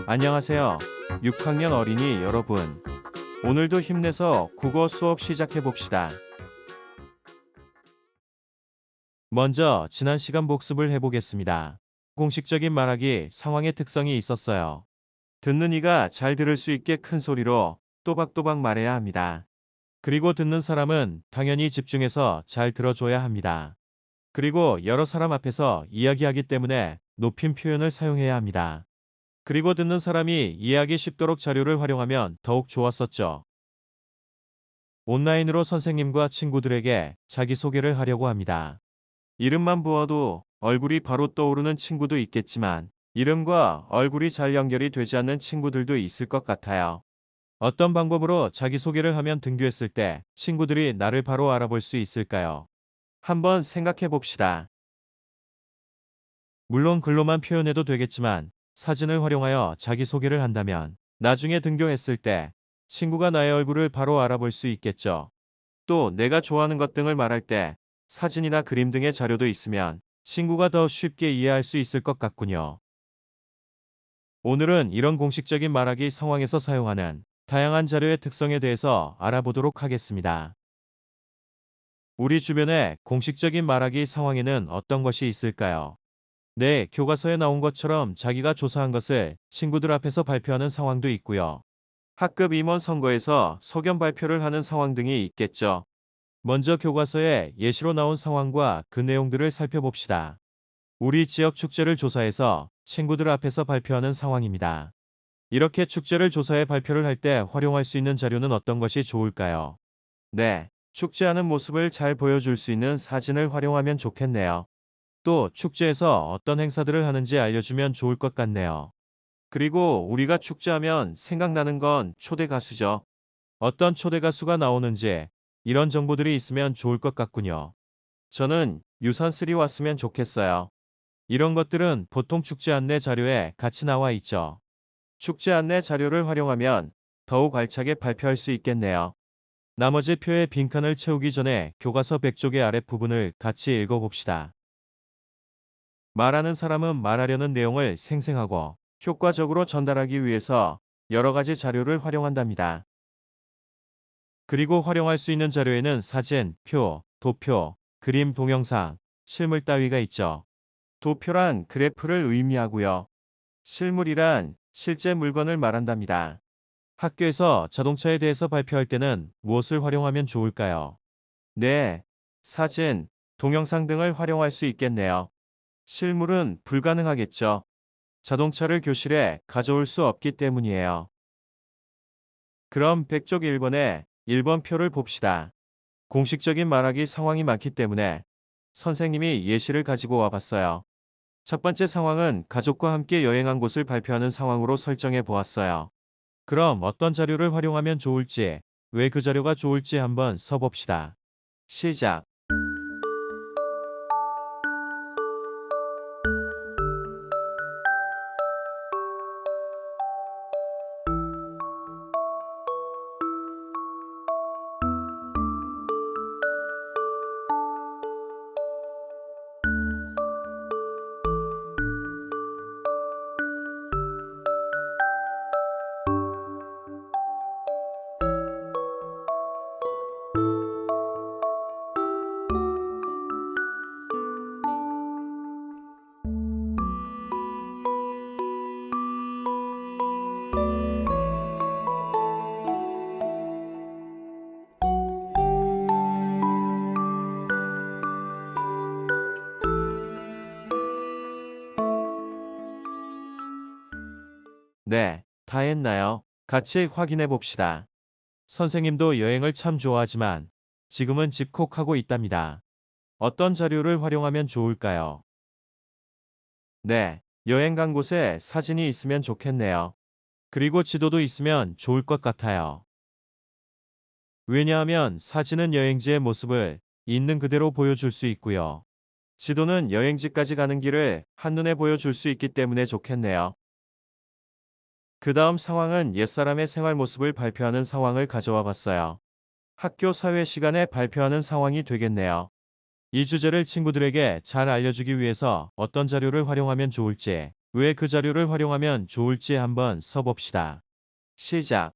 안녕하세요. 6학년 어린이 여러분. 오늘도 힘내서 국어 수업 시작해 봅시다. 먼저 지난 시간 복습을 해보겠습니다. 공식적인 말하기 상황의 특성이 있었어요. 듣는 이가 잘 들을 수 있게 큰 소리로 또박또박 말해야 합니다. 그리고 듣는 사람은 당연히 집중해서 잘 들어줘야 합니다. 그리고 여러 사람 앞에서 이야기하기 때문에 높임 표현을 사용해야 합니다. 그리고 듣는 사람이 이해하기 쉽도록 자료를 활용하면 더욱 좋았었죠. 온라인으로 선생님과 친구들에게 자기소개를 하려고 합니다. 이름만 보아도 얼굴이 바로 떠오르는 친구도 있겠지만 이름과 얼굴이 잘 연결이 되지 않는 친구들도 있을 것 같아요. 어떤 방법으로 자기소개를 하면 등교했을 때 친구들이 나를 바로 알아볼 수 있을까요? 한번 생각해 봅시다. 물론 글로만 표현해도 되겠지만 사진을 활용하여 자기소개를 한다면 나중에 등교했을 때 친구가 나의 얼굴을 바로 알아볼 수 있겠죠. 또 내가 좋아하는 것 등을 말할 때 사진이나 그림 등의 자료도 있으면 친구가 더 쉽게 이해할 수 있을 것 같군요. 오늘은 이런 공식적인 말하기 상황에서 사용하는 다양한 자료의 특성에 대해서 알아보도록 하겠습니다. 우리 주변에 공식적인 말하기 상황에는 어떤 것이 있을까요? 네, 교과서에 나온 것처럼 자기가 조사한 것을 친구들 앞에서 발표하는 상황도 있고요. 학급 임원 선거에서 소견 발표를 하는 상황 등이 있겠죠. 먼저 교과서에 예시로 나온 상황과 그 내용들을 살펴봅시다. 우리 지역 축제를 조사해서 친구들 앞에서 발표하는 상황입니다. 이렇게 축제를 조사해 발표를 할 때 활용할 수 있는 자료는 어떤 것이 좋을까요? 네, 축제하는 모습을 잘 보여줄 수 있는 사진을 활용하면 좋겠네요. 또 축제에서 어떤 행사들을 하는지 알려주면 좋을 것 같네요. 그리고 우리가 축제하면 생각나는 건 초대 가수죠. 어떤 초대 가수가 나오는지 이런 정보들이 있으면 좋을 것 같군요. 저는 유산3 왔으면 좋겠어요. 이런 것들은 보통 축제 안내 자료에 같이 나와 있죠. 축제 안내 자료를 활용하면 더욱 알차게 발표할 수 있겠네요. 나머지 표의 빈칸을 채우기 전에 교과서 100쪽의 아랫부분을 같이 읽어봅시다. 말하는 사람은 말하려는 내용을 생생하고 효과적으로 전달하기 위해서 여러 가지 자료를 활용한답니다. 그리고 활용할 수 있는 자료에는 사진, 표, 도표, 그림, 동영상, 실물 따위가 있죠. 도표란 그래프를 의미하고요. 실물이란 실제 물건을 말한답니다. 학교에서 자동차에 대해서 발표할 때는 무엇을 활용하면 좋을까요? 네, 사진, 동영상 등을 활용할 수 있겠네요. 실물은 불가능하겠죠. 자동차를 교실에 가져올 수 없기 때문이에요. 그럼 100쪽 1번에 1번 표를 봅시다. 공식적인 말하기 상황이 많기 때문에 선생님이 예시를 가지고 와봤어요. 첫 번째 상황은 가족과 함께 여행한 곳을 발표하는 상황으로 설정해 보았어요. 그럼 어떤 자료를 활용하면 좋을지, 왜 그 자료가 좋을지 한번 써봅시다. 시작. 네, 다 했나요? 같이 확인해 봅시다. 선생님도 여행을 참 좋아하지만 지금은 집콕하고 있답니다. 어떤 자료를 활용하면 좋을까요? 네, 여행 간 곳에 사진이 있으면 좋겠네요. 그리고 지도도 있으면 좋을 것 같아요. 왜냐하면 사진은 여행지의 모습을 있는 그대로 보여줄 수 있고요. 지도는 여행지까지 가는 길을 한눈에 보여줄 수 있기 때문에 좋겠네요. 그 다음 상황은 옛사람의 생활 모습을 발표하는 상황을 가져와 봤어요. 학교 사회 시간에 발표하는 상황이 되겠네요. 이 주제를 친구들에게 잘 알려주기 위해서 어떤 자료를 활용하면 좋을지 왜 그 자료를 활용하면 좋을지 한번 써봅시다. 시작.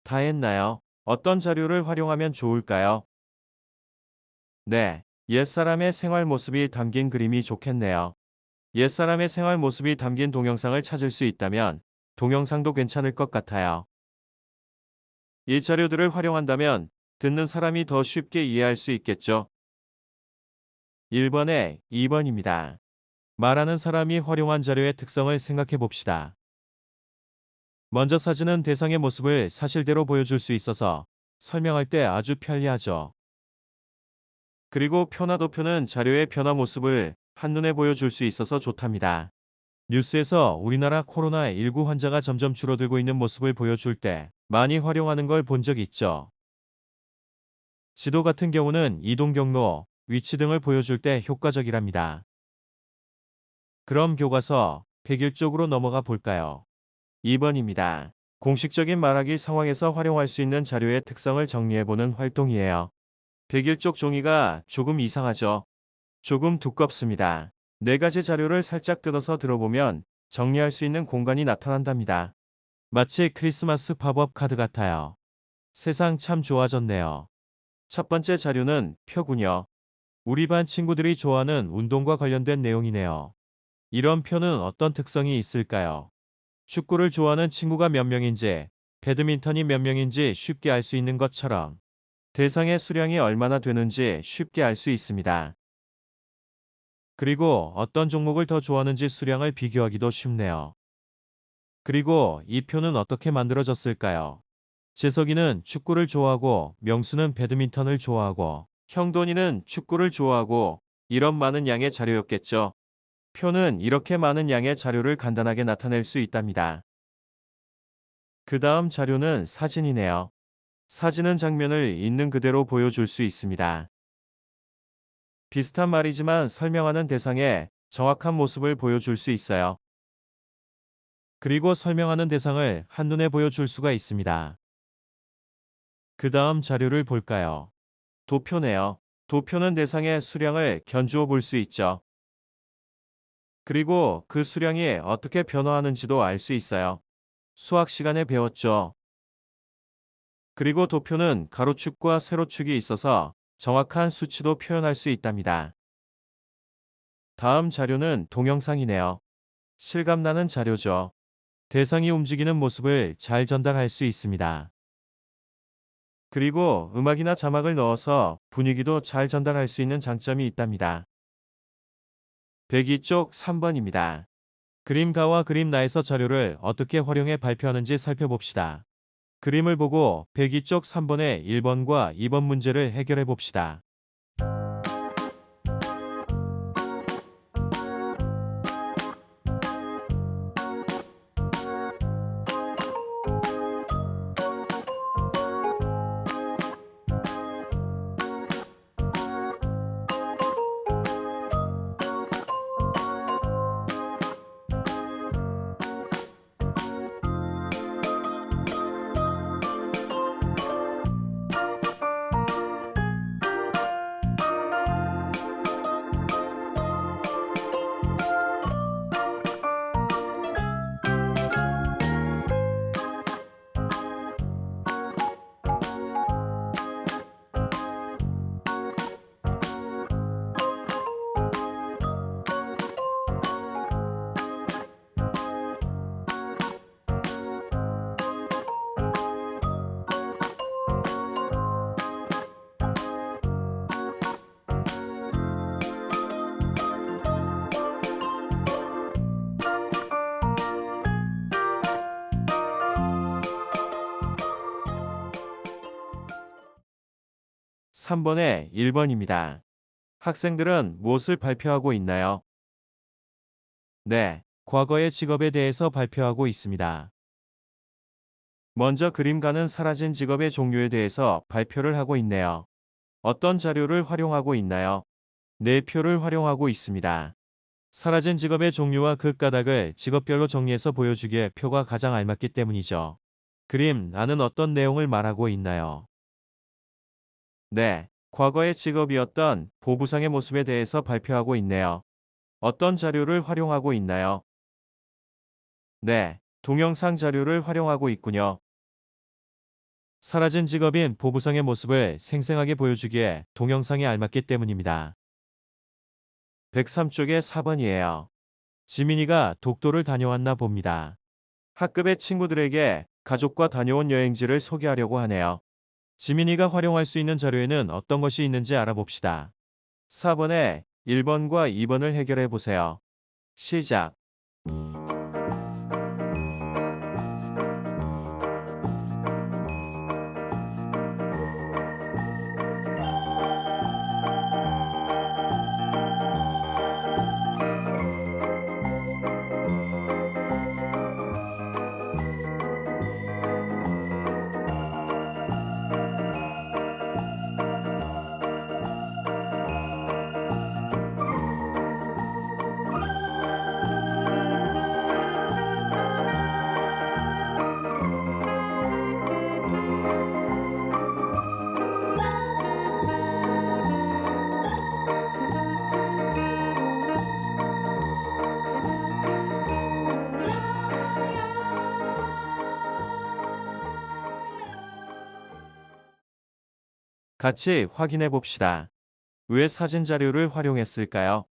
다 했나요? 어떤 자료를 활용하면 좋을까요? 네, 옛사람의 생활 모습이 담긴 그림이 좋겠네요. 옛사람의 생활 모습이 담긴 동영상을 찾을 수 있다면 동영상도 괜찮을 것 같아요. 이 자료들을 활용한다면 듣는 사람이 더 쉽게 이해할 수 있겠죠. 1번에 2번입니다. 말하는 사람이 활용한 자료의 특성을 생각해 봅시다. 먼저 사진은 대상의 모습을 사실대로 보여줄 수 있어서 설명할 때 아주 편리하죠. 그리고 표나 도표는 자료의 변화 모습을 한눈에 보여줄 수 있어서 좋답니다. 뉴스에서 우리나라 코로나19 환자가 점점 줄어들고 있는 모습을 보여줄 때 많이 활용하는 걸 본 적 있죠. 지도 같은 경우는 이동 경로, 위치 등을 보여줄 때 효과적이랍니다. 그럼 교과서 101쪽으로 넘어가 볼까요? 2번입니다. 공식적인 말하기 상황에서 활용할 수 있는 자료의 특성을 정리해보는 활동이에요. 101쪽 종이가 조금 이상하죠? 조금 두껍습니다. 네 가지 자료를 살짝 뜯어서 들어보면 정리할 수 있는 공간이 나타난답니다. 마치 크리스마스 팝업 카드 같아요. 세상 참 좋아졌네요. 첫 번째 자료는 표군요. 우리 반 친구들이 좋아하는 운동과 관련된 내용이네요. 이런 표는 어떤 특성이 있을까요? 축구를 좋아하는 친구가 몇 명인지, 배드민턴이 몇 명인지 쉽게 알 수 있는 것처럼 대상의 수량이 얼마나 되는지 쉽게 알 수 있습니다. 그리고 어떤 종목을 더 좋아하는지 수량을 비교하기도 쉽네요. 그리고 이 표는 어떻게 만들어졌을까요? 재석이는 축구를 좋아하고 명수는 배드민턴을 좋아하고 형돈이는 축구를 좋아하고 이런 많은 양의 자료였겠죠. 표는 이렇게 많은 양의 자료를 간단하게 나타낼 수 있답니다. 그 다음 자료는 사진이네요. 사진은 장면을 있는 그대로 보여줄 수 있습니다. 비슷한 말이지만 설명하는 대상의 정확한 모습을 보여줄 수 있어요. 그리고 설명하는 대상을 한눈에 보여줄 수가 있습니다. 그 다음 자료를 볼까요? 도표네요. 도표는 대상의 수량을 견주어 볼 수 있죠. 그리고 그 수량이 어떻게 변화하는지도 알 수 있어요. 수학 시간에 배웠죠. 그리고 도표는 가로축과 세로축이 있어서 정확한 수치도 표현할 수 있답니다. 다음 자료는 동영상이네요. 실감나는 자료죠. 대상이 움직이는 모습을 잘 전달할 수 있습니다. 그리고 음악이나 자막을 넣어서 분위기도 잘 전달할 수 있는 장점이 있답니다. 102쪽 3번입니다. 그림가와 그림나에서 자료를 어떻게 활용해 발표하는지 살펴봅시다. 그림을 보고 102쪽 3번의 1번과 2번 문제를 해결해 봅시다. 3번에 1번입니다. 학생들은 무엇을 발표하고 있나요? 네, 과거의 직업에 대해서 발표하고 있습니다. 먼저 그림가는 사라진 직업의 종류에 대해서 발표를 하고 있네요. 어떤 자료를 활용하고 있나요? 네, 표를 활용하고 있습니다. 사라진 직업의 종류와 그 까닭을 직업별로 정리해서 보여주기에 표가 가장 알맞기 때문이죠. 그림, 나는 어떤 내용을 말하고 있나요? 네, 과거의 직업이었던 보부상의 모습에 대해서 발표하고 있네요. 어떤 자료를 활용하고 있나요? 네, 동영상 자료를 활용하고 있군요. 사라진 직업인 보부상의 모습을 생생하게 보여주기에 동영상이 알맞기 때문입니다. 103쪽의 4번이에요. 지민이가 독도를 다녀왔나 봅니다. 학급의 친구들에게 가족과 다녀온 여행지를 소개하려고 하네요. 지민이가 활용할 수 있는 자료에는 어떤 것이 있는지 알아봅시다. 4번에 1번과 2번을 해결해 보세요. 시작. 같이 확인해 봅시다. 왜 사진 자료를 활용했을까요?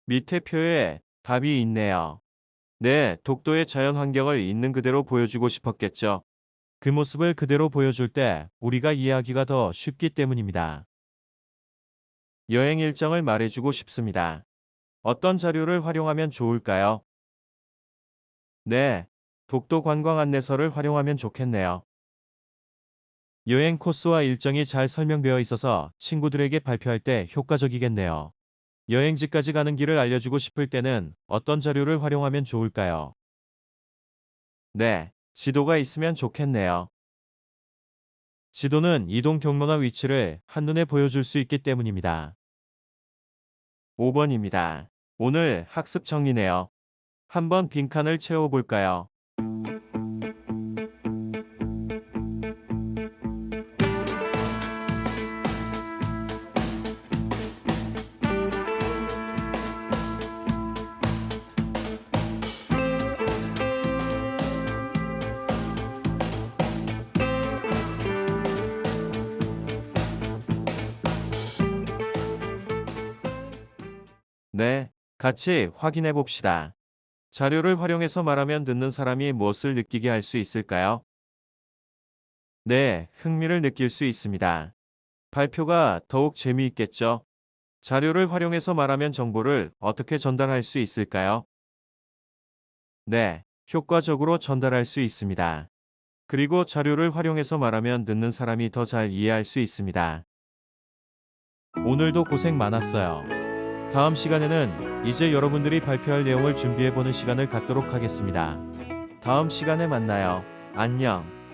밑에 표에 답이 있네요. 네, 독도의 자연 환경을 있는 그대로 보여주고 싶었겠죠. 그 모습을 그대로 보여줄 때 우리가 이해하기가 더 쉽기 때문입니다. 여행 일정을 말해주고 싶습니다. 어떤 자료를 활용하면 좋을까요? 네, 독도 관광 안내서를 활용하면 좋겠네요. 여행 코스와 일정이 잘 설명되어 있어서 친구들에게 발표할 때 효과적이겠네요. 여행지까지 가는 길을 알려주고 싶을 때는 어떤 자료를 활용하면 좋을까요? 네, 지도가 있으면 좋겠네요. 지도는 이동 경로나 위치를 한눈에 보여줄 수 있기 때문입니다. 5번입니다. 오늘 학습 정리네요. 한번 빈칸을 채워볼까요? 네, 같이 확인해 봅시다. 자료를 활용해서 말하면 듣는 사람이 무엇을 느끼게 할 수 있을까요? 네, 흥미를 느낄 수 있습니다. 발표가 더욱 재미있겠죠? 자료를 활용해서 말하면 정보를 어떻게 전달할 수 있을까요? 네, 효과적으로 전달할 수 있습니다. 그리고 자료를 활용해서 말하면 듣는 사람이 더 잘 이해할 수 있습니다. 오늘도 고생 많았어요. 다음 시간에는 이제 여러분들이 발표할 내용을 준비해보는 시간을 갖도록 하겠습니다. 다음 시간에 만나요. 안녕.